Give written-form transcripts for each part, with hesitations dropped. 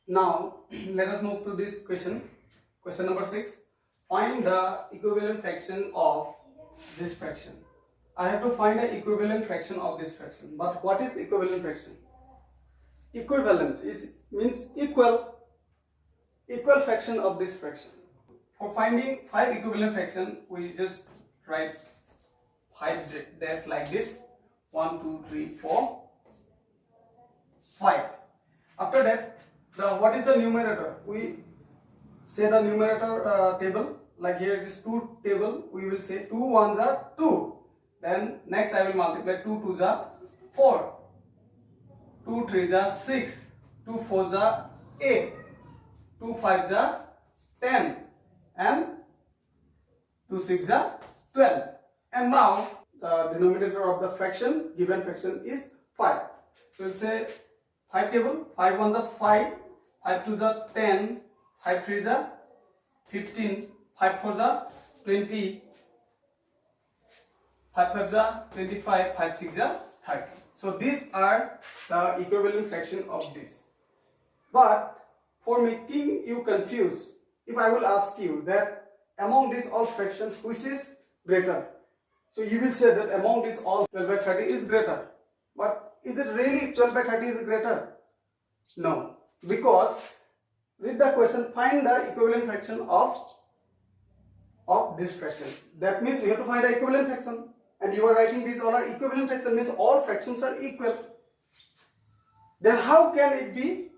Now let us move to this question. Question number 6. Find the equivalent fraction of this fraction. I have to find the equivalent fraction of this fraction. But what is equivalent fraction? Equivalent means equal fraction of this fraction. For finding 5 equivalent fraction, we just write 5 dash like this. 1, 2, 3, 4, 5. After that, what is the numerator? We say the numerator table, like here it is 2 table, we will say 2 ones are 2. Then next I will multiply 2 twos are 4, 2 threes are 6, 2 fours are 8, 2 fives are 10, and 2 sixes are 12. And now the denominator of the fraction, given fraction, is 5. So we'll say 5 table, 5 ones are 5, 5 twos are 10, 5 threes are 15, 5 fours are 20, 5 fives are 25, 5 sixes are 30. So these are the equivalent fraction of this. But for making you confused, if I will ask you that among these all fractions which is greater, so you will say that among these all 12 by 30 is greater. But is it really 12 by 30 is greater? No, because with the question find the equivalent fraction of this fraction. That means we have to find the equivalent fraction, and you are writing these all are equivalent fraction, means all fractions are equal. Then how can it be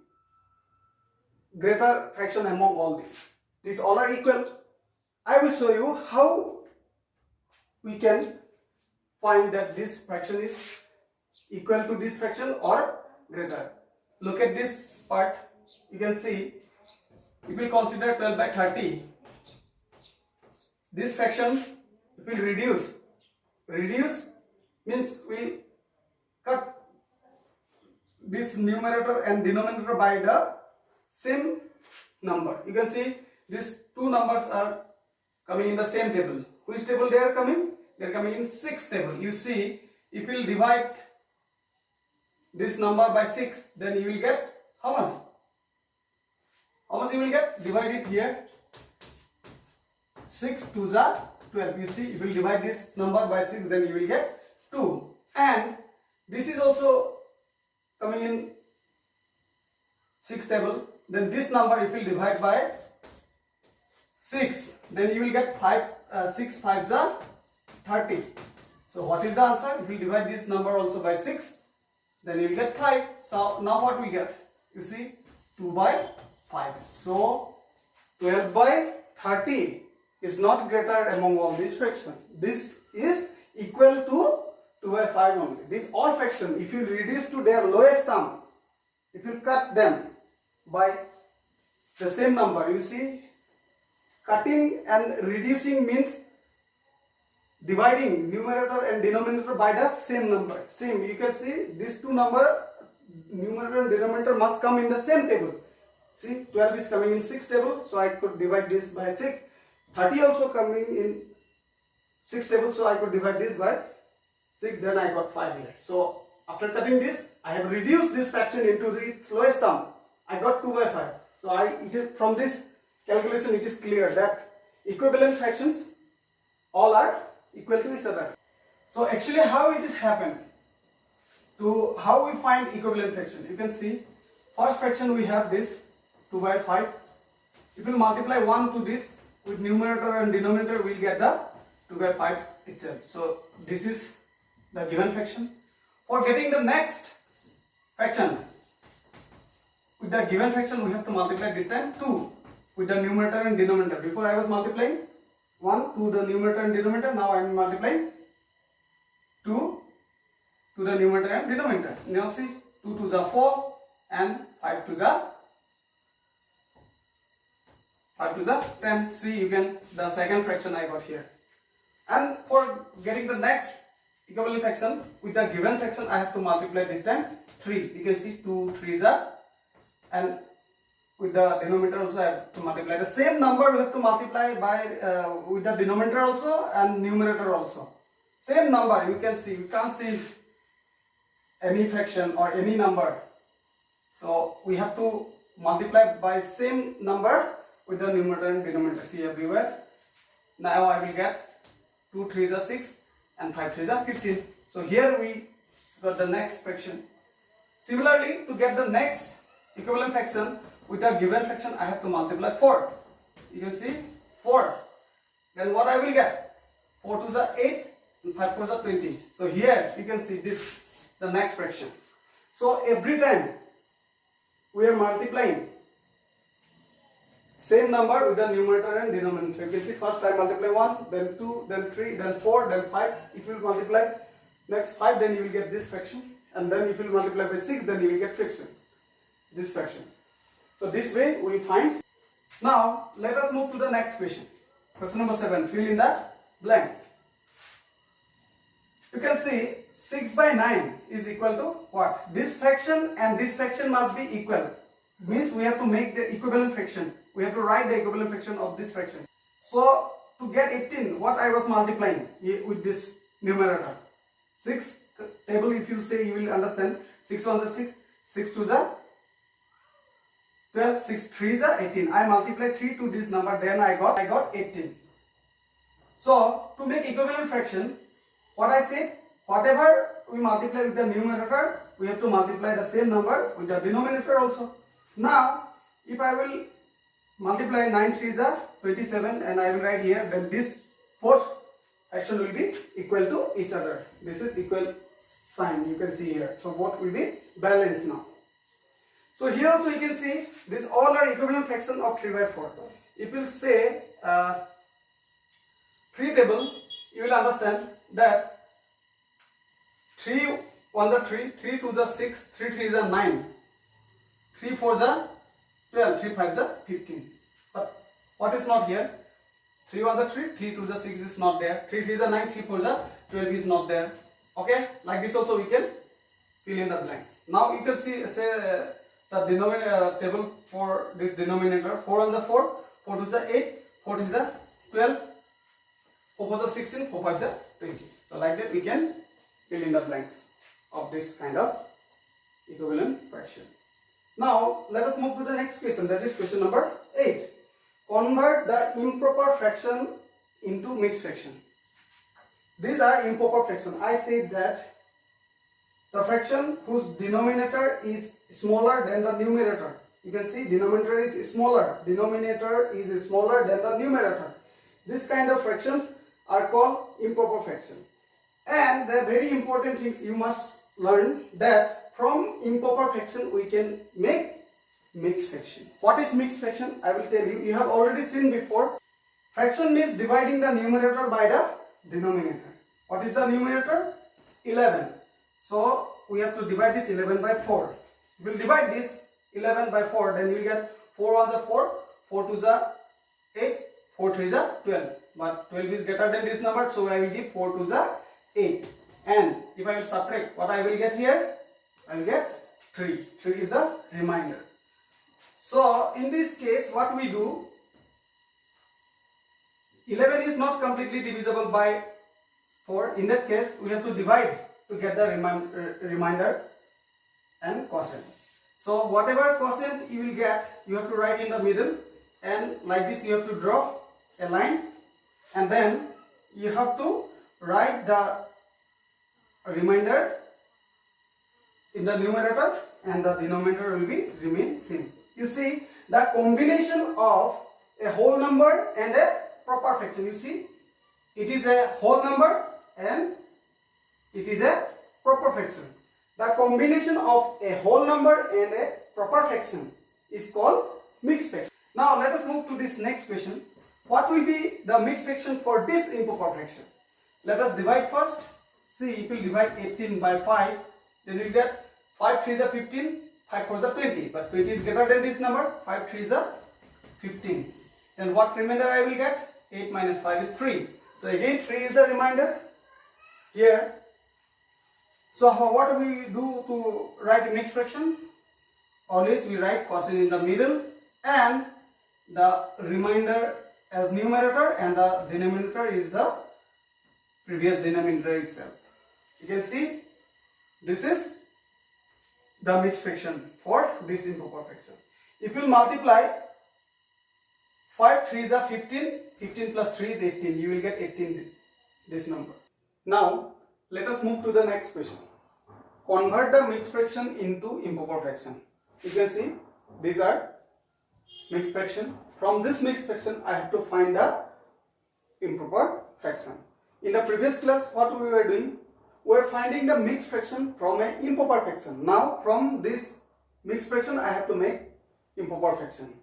greater fraction among all these? These all are equal. I will show you how we can find that this fraction is equal to this fraction or greater. Look at this part. You can see, if we consider 12 by 30, this fraction if we reduce means we cut this numerator and denominator by the same number. You can see these two numbers are coming in the same table. Which table they are coming? They are coming in 6 table. You see, if we will divide this number by 6, then you will get how much? How much you will get? Divide it here. 6 2s are 12. You see, if you will divide this number by 6, then you will get 2. And this is also coming in 6 table. Then this number if you will divide by 6, then you will get 6 5s are 30. So what is the answer? If you divide this number also by 6, then you will get 5. So now what we get? You see, 2 by 5. So 12 by 30 is not greater among all these fractions. This is equal to 2 by 5 only. These all fractions, if you reduce to their lowest term, if you cut them by the same number, you see, cutting and reducing means dividing numerator and denominator by the same number. Same, you can see these two number, numerator and denominator must come in the same table. See, 12 is coming in 6 table, so I could divide this by 6. 30 also coming in 6 table, so I could divide this by 6, then I got 5 here. So after cutting this, I have reduced this fraction into its lowest term. I got 2 by 5. So it is from this calculation it is clear that equivalent fractions all are equal to each other. So actually how it is happened, to how we find equivalent fraction, you can see first fraction we have this 2 by 5. If we multiply 1 to this with numerator and denominator, we will get the 2 by 5 itself. So this is the given fraction. For getting the next fraction, with the given fraction we have to multiply this time 2 with the numerator and denominator. Before I was multiplying 1 to the numerator and denominator, now I am multiplying 2 to the numerator and denominator. Now see, 2 2s are 4 and 5 2s are 10. See, you can, the second fraction I got here. And for getting the next equivalent fraction with the given fraction, I have to multiply this time 3. You can see 2 3s are, and with the denominator also I have to multiply the same number. We have to multiply by with the denominator also and numerator also. Same number, you can see, you can't see any fraction or any number. So we have to multiply by same number with the numerator and denominator. See everywhere. Now I will get 2 3s are 6 and 5 3s are 15. So here we got the next fraction. Similarly, to get the next equivalent fraction with a given fraction, I have to multiply 4. You can see 4. Then what I will get? 4 2s are 8 and 5 4s are 20. So here you can see this, the next fraction. So every time we are multiplying same number with the numerator and denominator. You can see first I multiply 1, then 2, then 3, then 4, then 5. If you multiply next 5, then you will get this fraction. And then if you multiply by 6, then you will get fraction. This fraction. So this way we will find. Now let us move to the next question. Question number 7. Fill in the blanks. You can see 6 by 9 is equal to what? This fraction and this fraction must be equal. Means we have to make the equivalent fraction. We have to write the equivalent fraction of this fraction. So to get 18, what I was multiplying with this numerator? 6 table, if you say, you will understand. 6 1s are 6, 6 2s are 12, 6 3s are 18. I multiplied 3 to this number, then I got 18. So to make equivalent fraction, what I said, whatever we multiply with the numerator, we have to multiply the same number with the denominator also. Now if I will multiply 9 3s are 27 and I will write here, then this both fraction will be equal to each other. This is equal sign you can see here. So both will be balanced now. So here also you can see this all are equivalent fraction of 3 by 4. If you say 3 table, you will understand that 3 1s are 3, 3 2s are 6, 3 3s are 9, 3 4s are 12, 3 5s are 15. But what is not here? 3 1s are 3, 3 2s are 6 is not there, 3 3s are 9, 3 4s are 12 is not there. Okay, like this also we can fill in the blanks. Now you can see say the denominator table for this denominator. 4 1s are 4, 4 2s are 8, 4 3s are 12, 4 4s are 16, 4 5s are 20. So like that we can fill in the blanks of this kind of equivalent fraction. Now let us move to the next question, that is question number 8. Convert the improper fraction into mixed fraction. These are improper fraction. I said that the fraction whose denominator is smaller than the numerator. You can see denominator is smaller. Denominator is smaller than the numerator. This kind of fractions are called improper fraction. And the very important things you must learn, that from improper fraction we can make mixed fraction. What is mixed fraction? I will tell you. You have already seen before. Fraction means dividing the numerator by the denominator. What is the numerator? 11. So we have to divide this 11 by 4. We will divide this 11 by 4, then you will get 4 1s are 4, 4 2s are 8, 4 3s are 12. But 12 is greater than this number, so I will give 4 2s are 8. And if I will subtract, what I will get here? I will get 3. 3 is the remainder. So in this case, what we do, 11 is not completely divisible by 4. In that case, we have to divide to get the remainder and quotient. So whatever quotient you will get, you have to write in the middle, and like this you have to draw a line, and then you have to write the remainder in the numerator, and the denominator will be remain same. You see the combination of a whole number and a proper fraction. You see it is a whole number and it is a proper fraction. The combination of a whole number and a proper fraction is called mixed fraction. Now let us move to this next question. What will be the mixed fraction for this improper fraction? Let us divide first. See, if you divide 18 by 5, then you will get 5 3s are 15, 5 4s are 20. But 20 is greater than this number, 5 3s are 15. Then what remainder I will get? 8 minus 5 is 3. So again 3 is the remainder here. So what do we do to write a mixed fraction? Always we write quotient in the middle and the remainder as numerator, and the denominator is the previous denominator itself. You can see this is the mixed fraction for this improper fraction. If you multiply 5 3s are 15, 15 plus 3 is 18, you will get 18 this number. Now let us move to the next question. Convert the mixed fraction into improper fraction. You can see these are mixed fraction. From this mixed fraction I have to find the improper fraction. In the previous class what we were doing, we were finding the mixed fraction from an improper fraction. Now from this mixed fraction I have to make improper fraction.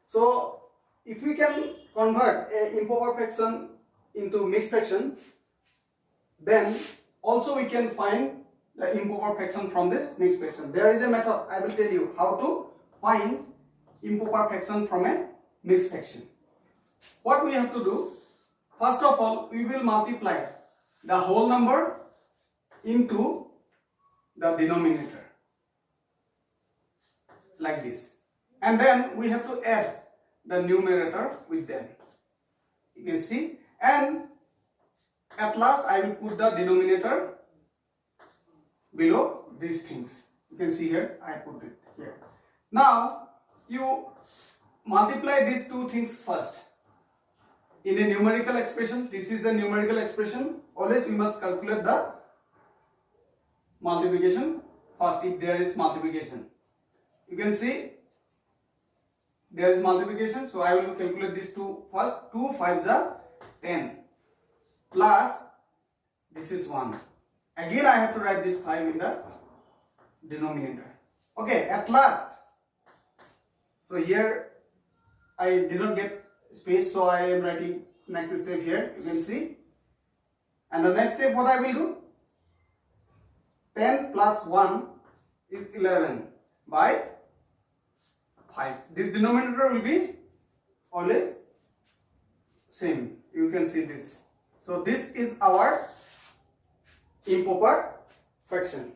So if we can convert a improper fraction into mixed fraction, then also we can find the improper fraction from this mixed fraction. There is a method, I will tell you how to find improper fraction from a mixed fraction. What we have to do, first of all we will multiply the whole number into the denominator like this, and then we have to add the numerator with them. You can see, and at last I will put the denominator below these things. You can see here I put it here. Now you multiply these two things first. In a numerical expression, this is a numerical expression, always we must calculate the multiplication first if there is multiplication. You can see there is multiplication, so I will calculate these two first. 2 5s are 10 plus this is 1. Again I have to write this 5 in the denominator. Okay, at last, so here I did not get space, so I am writing next step here. You can see, and the next step what I will do, 10 plus 1 is 11 by 5. This denominator will be always same. You can see this. So this is our improper fraction.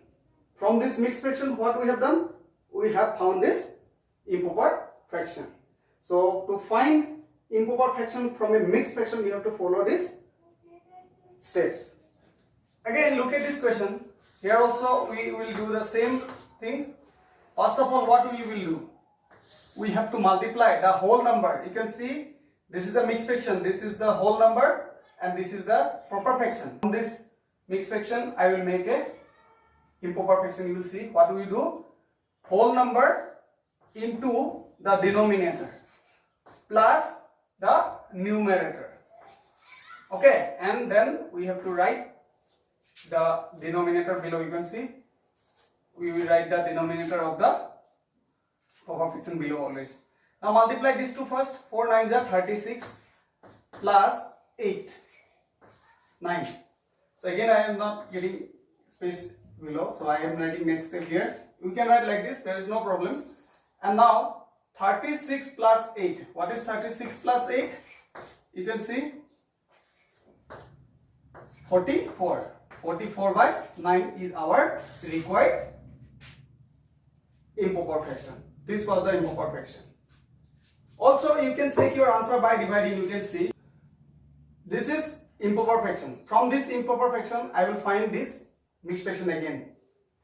From this mixed fraction what we have done, we have found this improper fraction. So to find improper fraction from a mixed fraction we have to follow these steps. Again look at this question. Here also we will do the same thing. First of all what we will do, we have to multiply the whole number. You can see this is the mixed fraction, this is the whole number, and this is the proper fraction. From this mixed fraction I will make a improper fraction. You will see what we do, whole number into the denominator plus the numerator. Okay, and then we have to write the denominator below. You can see we will write the denominator of the proper fraction below always. Now multiply these two first. 4 9s are 36 plus 8 9. So again I am not getting space below, so I am writing next step here. You can write like this, there is no problem. And now 36 plus 8. What is 36 plus 8? You can see 44. 44 by 9 is our required improper fraction. This was the improper fraction. Also you can check your answer by dividing. You can see this is improper fraction. From this improper fraction I will find this mixed fraction again.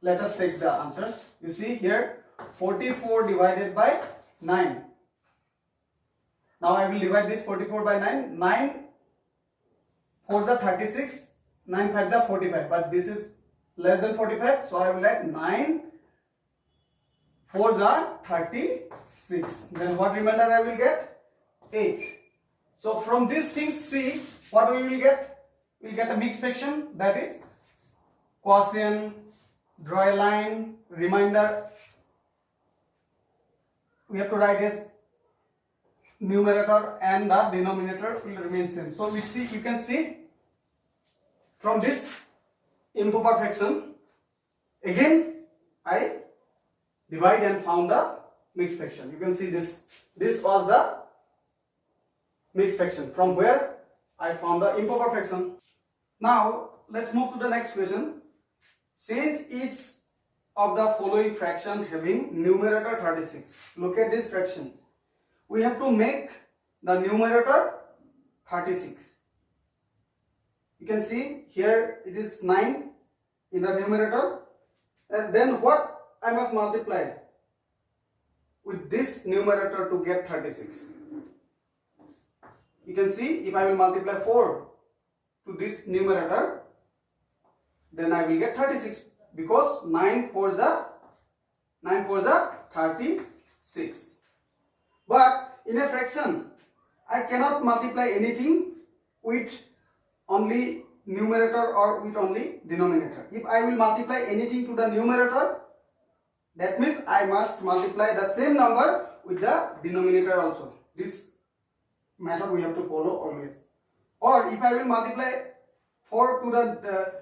Let us check the answer. You see here 44 divided by 9. Now I will divide this 44 by 9. 9 4s are 36, 9 5s are 45, but this is less than 45, so I will write 9 4s are 36. Then what remainder I will get? 8. So from these things, see what we will get? We will get a mixed fraction, that is quotient, draw a line, remainder we have to write as numerator, and the denominator will remain same. So we see, you can see from this improper fraction again I divide and found the mixed fraction. You can see this was the mixed fraction from where I found the improper fraction. Now let's move to the next question. Since each of the following fraction having numerator 36, look at this fraction, we have to make the numerator 36. You can see here it is 9 in the numerator, and then what I must multiply? with this numerator to get 36. You can see if I will multiply 4 to this numerator, then I will get 36 because 9 4s are 36. But in a fraction, I cannot multiply anything with only numerator or with only denominator. If I will multiply anything to the numerator, that means I must multiply the same number with the denominator also. This method we have to follow always. Or if I will multiply 4 to the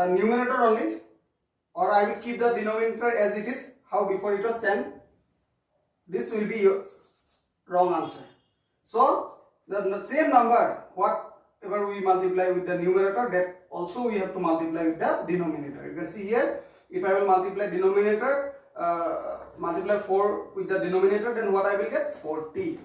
numerator only, or I will keep the denominator as it is, how before it was 10, this will be your wrong answer. So the same number whatever we multiply with the numerator, that also we have to multiply with the denominator. You can see here, if I will multiply denominator, multiply 4 with the denominator, then what I will get? 40.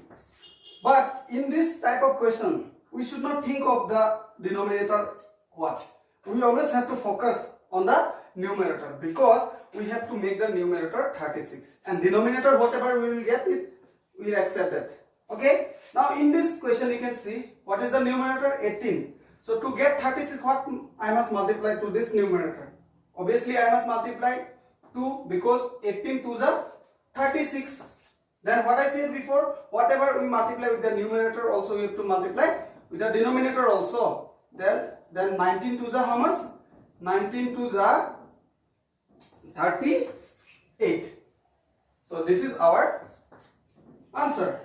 But in this type of question, we should not think of the denominator what. We always have to focus on the numerator because we have to make the numerator 36 and denominator whatever we will get it, we will accept that. Okay. Now in this question you can see what is the numerator? 18. So to get 36, what I must multiply to this numerator? Obviously I must multiply 2 because 18 2s are 36. Then what I said before, whatever we multiply with the numerator also we have to multiply with the denominator also. Then 19 2s are how much? 19 2s are 38. So this is our answer.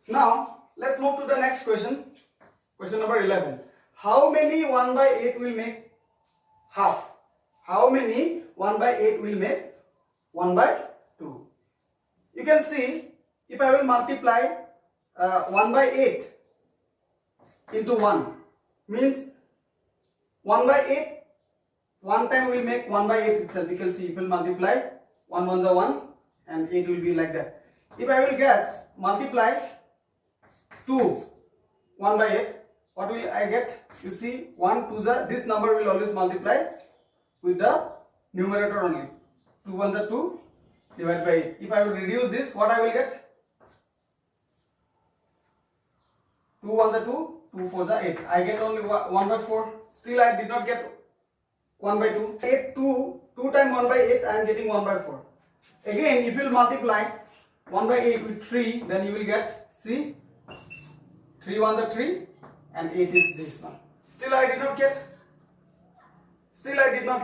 Now let's move to the next question. Question number 11. How many 1 by 8 will make half? How many 1 by 8 will make 1 by 2? You can see if I will multiply 1 by 8 into 1 means 1 by 8 one time will make 1 by 8 itself. You can see if we will multiply 1 1s are 1 and 8 will be like that. If I will get multiply 2 1 by 8, what will I get? You see 1 2s, this number will always multiply with the numerator only. 2 1s are 2 divided by 8. If I will reduce this, what I will get? 2 1s are 2, 2 4s are 8. I get only 1 by 4. Still I did not get 1 by 2. 8 2 times 1 by 8 I am getting 1 by 4. Again if you will multiply 1 by 8 with 3, then you will get, see, 3 1s are 3 and 8 is this one. Still I did not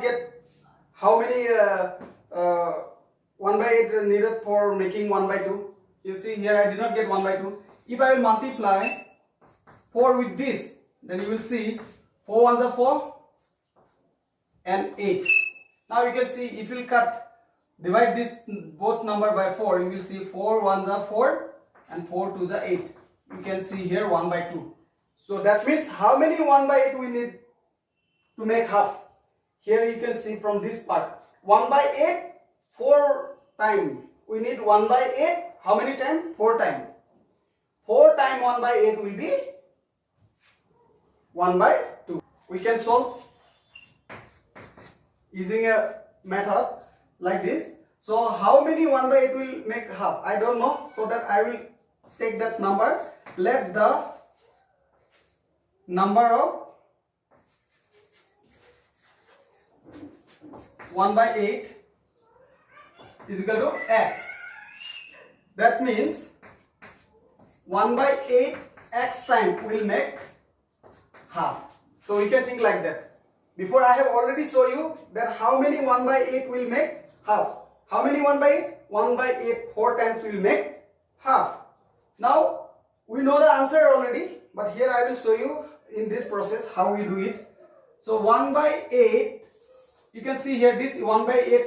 get how many 1 by 8 needed for making 1 by 2. You see here I did not get 1 by 2. If I will multiply 4 with this, then you will see 4 1s are 4 and 8. Now you can see if you will divide this both number by 4, you will see 4 1s are 4 and 4 2s are 8. You can see here 1 by 2. So that means how many 1 by 8 we need to make half? Here you can see from this part 1 by 8 4 times. We need 1 by 8 how many times? 4 times. 4 times 1 by 8 will be 1 by 2. We can solve using a method like this. So how many 1 by 8 will make half? I don't know. So that I will take that number. Let the number of 1 by 8 is equal to x. That means 1 by 8 x time will make half. So we can think like that. Before I have already shown you that how many 1 by 8 will make half. How many 1 by 8? 1 by 8 4 times will make half. Now we know the answer already, but here I will show you in this process how we do it. So 1 by 8, you can see here this 1 by 8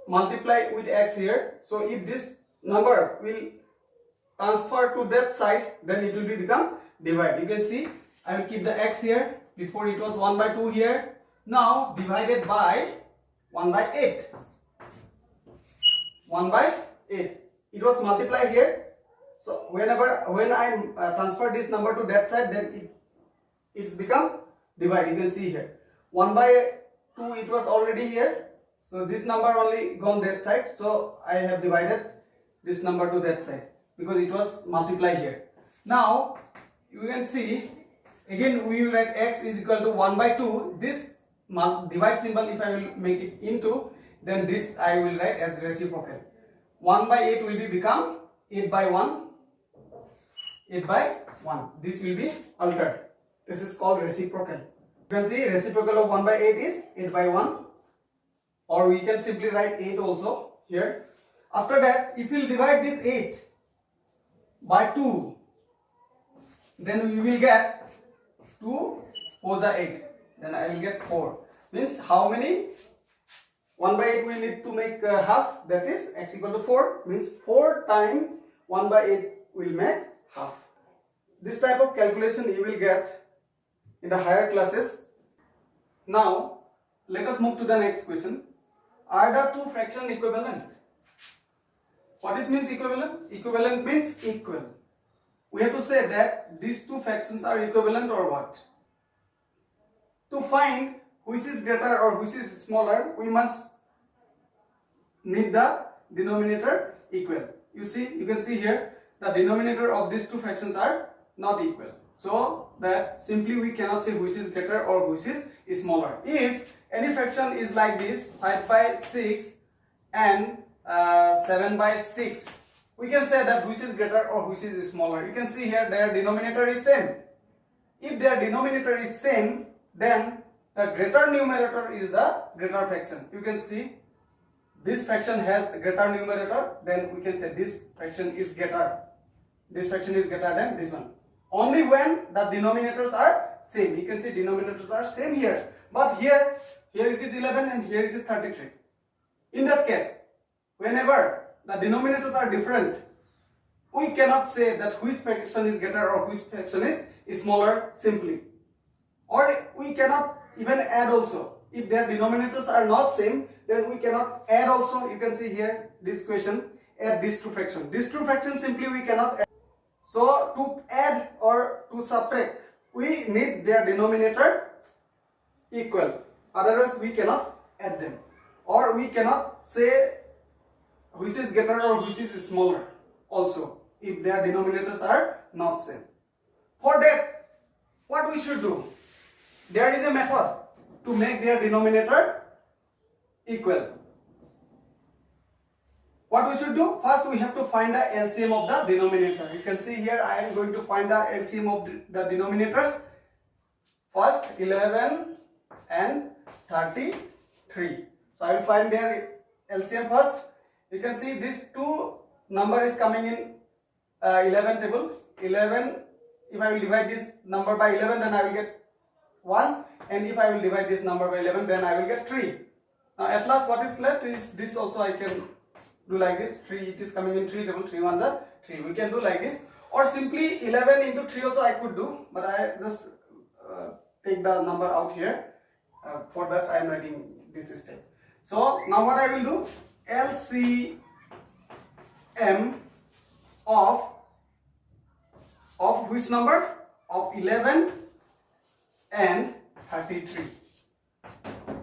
multiply with x here. So if this number will transfer to that side, then it will become divide. You can see I will keep the x here. Before it was 1 by 2 here. Now divided by 1 by 8. 1 by 8. It was multiplied here. So when I transfer this number to that side, then it's become divide. You can see here 1 by 2 it was already here. So this number only gone that side, so I have divided this number to that side because it was multiplied here. Now you can see again we will write x is equal to 1 by 2. This divide symbol, if I will make it into, then this I will write as reciprocal. 1 by 8 will be become 8 by 1. 8 by 1. This will be altered. This is called reciprocal. You can see reciprocal of 1 by 8 is 8 by 1. Or we can simply write 8 also here. After that, if you divide this 8 by 2, then we will get 2 4 are 8. Then I will get 4. Means how many? 1 by 8 we need to make half. That is x equal to 4. Means 4 times 1 by 8 will make half. This type of calculation you will get in the higher classes. Now let us move to the next question. Are the two fractions equivalent? What is means equivalent? Equivalent means equal. We have to say that these two fractions are equivalent or what? To find which is greater or which is smaller, we must make the denominator equal. You can see here the denominator of these two fractions are not equal. So that simply we cannot say which is greater or which is smaller. If any fraction is like this, 5 by 6 and 7 by 6, we can say that which is greater or which is smaller. You can see here their denominator is same. If their denominator is same, then the greater numerator is the greater fraction. You can see this fraction has greater numerator, then we can say this fraction is greater. This fraction is greater than this one. Only when the denominators are same. You can see denominators are same here. But here it is 11 and here it is 33. In that case, whenever the denominators are different, we cannot say that which fraction is greater or which fraction is smaller simply. Or we cannot even add also. If their denominators are not same, then we cannot add also. You can see here this question, add these two fractions. These two fractions simply we cannot add. So to add or to subtract, we need their denominator equal. Otherwise we cannot add them. Or we cannot say which is greater or which is smaller also, if their denominators are not same. For that, what we should do? There is a method to make their denominator equal. What we should do? First we have to find the LCM of the denominator. You can see here I am going to find the LCM of the denominators. First 11 and 33. So I will find their LCM first. You can see this two number is coming in 11 table. 11, if I will divide this number by 11, then I will get 1, and if I will divide this number by 11, then I will get 3. Now at last what is left is this. Also I can do like this. 3, it is coming in 3 table. 3 1 is 3. We can do like this, or simply 11 into 3 also I could do, but I just take the number out here. For that I am writing this step. So now what I will do? LCM of which number? Of 11 and 33.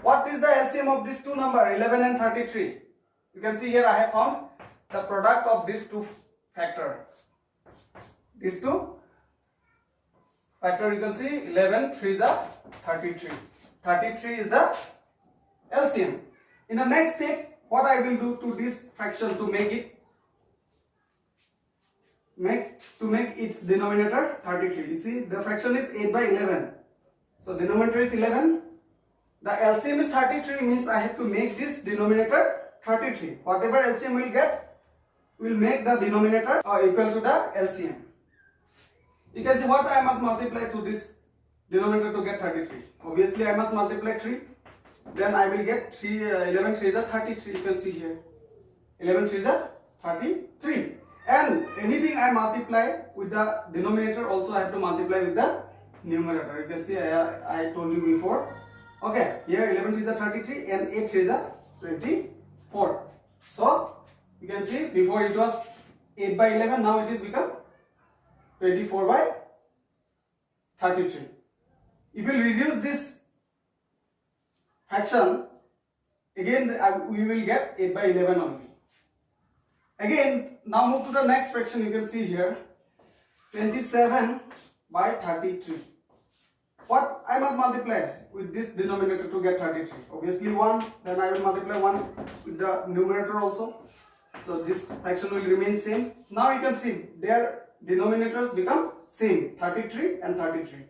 What is the LCM of these two numbers, 11 and 33? You can see here I have found the product of these two factors. These two factors, you can see 11, 3 is the 33. 33 is the LCM. In the next step, what I will do to this fraction to make its denominator 33. You see the fraction is 8 by 11. So denominator is 11. The LCM is 33, means I have to make this denominator 33. Whatever LCM will get, will make the denominator equal to the LCM. You can see what I must multiply to this denominator to get 33. Obviously I must multiply 3. Then I will get 11 3 is 33. You can see here 11 3 is 33. And anything I multiply with the denominator, also I have to multiply with the numerator. You can see I told you before. Okay, here 11 3 is 33 and 8 3 is 24. So you can see before it was 8 by 11, now it is become 24 by 33. If you reduce this fraction Again we will get 8 by 11 only. Again, now move to the next fraction. You can see here 27 by 33. What I must multiply with this denominator to get 33? Obviously 1, then I will multiply 1 with the numerator also. So this fraction will remain same. Now you can see their denominators become same, 33 and 33.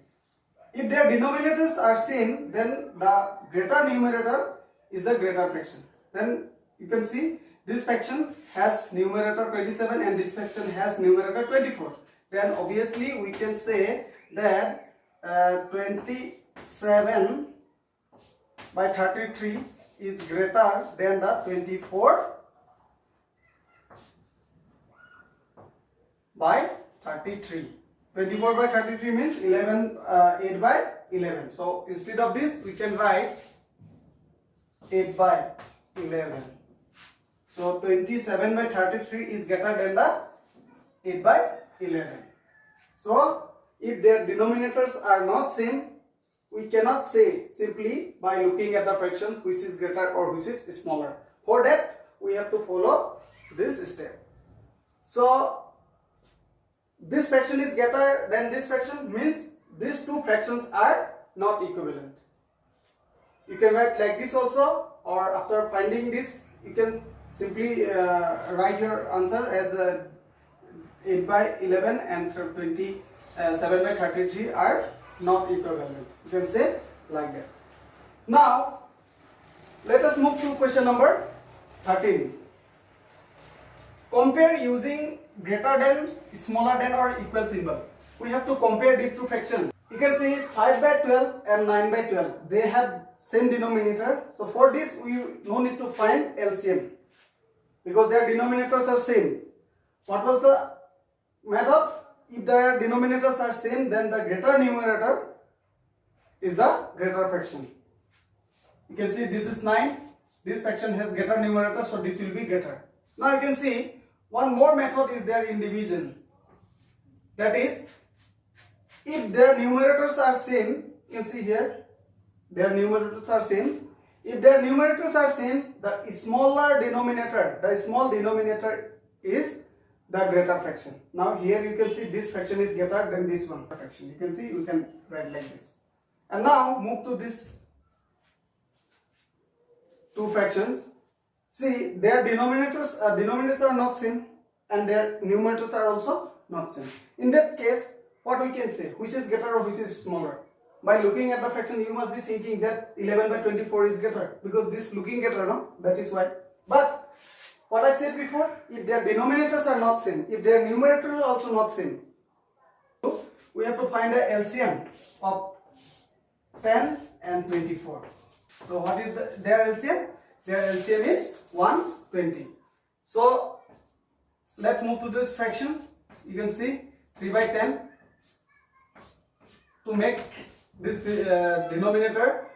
If their denominators are same, then the greater numerator is the greater fraction. Then you can see this fraction has numerator 27 and this fraction has numerator 24. Then obviously we can say that 27 by 33 is greater than the 24 by 33. 24 by 33 means 8 by 11. So instead of this we can write 8 by 11. So 27 by 33 is greater than the 8 by 11. So if their denominators are not same, we cannot say simply by looking at the fraction which is greater or which is smaller. For that we have to follow this step. So this fraction is greater than this fraction means these two fractions are not equivalent. You can write like this also, or after finding this you can simply write your answer as 8 by 11 and 27 by 33 are not equivalent. You can say like that. Now let us move to question number 13. Compare using greater than, smaller than or equal symbol. We have to compare these two fractions. You can see 5 by 12 and 9 by 12. They have same denominator. So for this we no need to find LCM because their denominators are same. What was the method? If their denominators are same, then the greater numerator is the greater fraction. You can see this is 9. This fraction has greater numerator, so this will be greater. Now you can see one more method is there in division. That is, if their numerators are same, you can see here, their numerators are same. If their numerators are same, the smaller denominator, the small denominator is the greater fraction. Now here you can see this fraction is greater than this one fraction. You can see, you can write like this. And now move to this two fractions. See, their denominators are not same and their numerators are also not same. In that case, what we can say, which is greater or which is smaller? By looking at the fraction, you must be thinking that 11 by 24 is greater because this looking greater, no? That is why. But what I said before, if their denominators are not same, if their numerators are also not same, we have to find the LCM of 10 and 24. So what is their LCM? Their LCM is 120. So let's move to this fraction. You can see 3 by 10. To make this denominator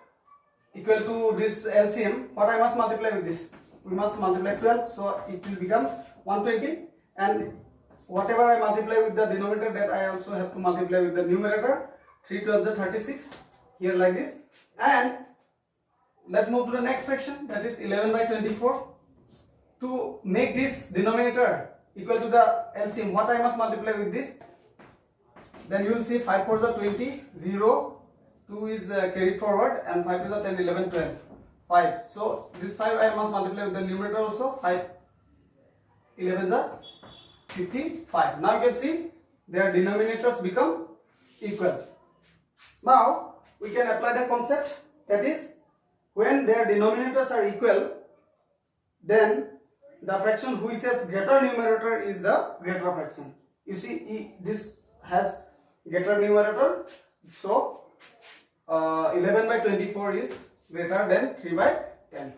equal to this LCM, what I must multiply with this? We must multiply 12, so it will become 120, and whatever I multiply with the denominator, that I also have to multiply with the numerator. 3 12 is 36, here like this. And let's move to the next fraction, that is 11 by 24. To make this denominator equal to the LCM, what I must multiply with this? Then you will see 5 4 is 20, 0, 2 is carried forward, and 5 is 10, 11, 12, 5. So this 5 I must multiply with the numerator also. 5, 11 is 55. Now you can see their denominators become equal. Now we can apply the concept, that is, when their denominators are equal, then the fraction which has greater numerator is the greater fraction. You see, this has greater numerator, so 11 by 24 is greater than 3 by 10.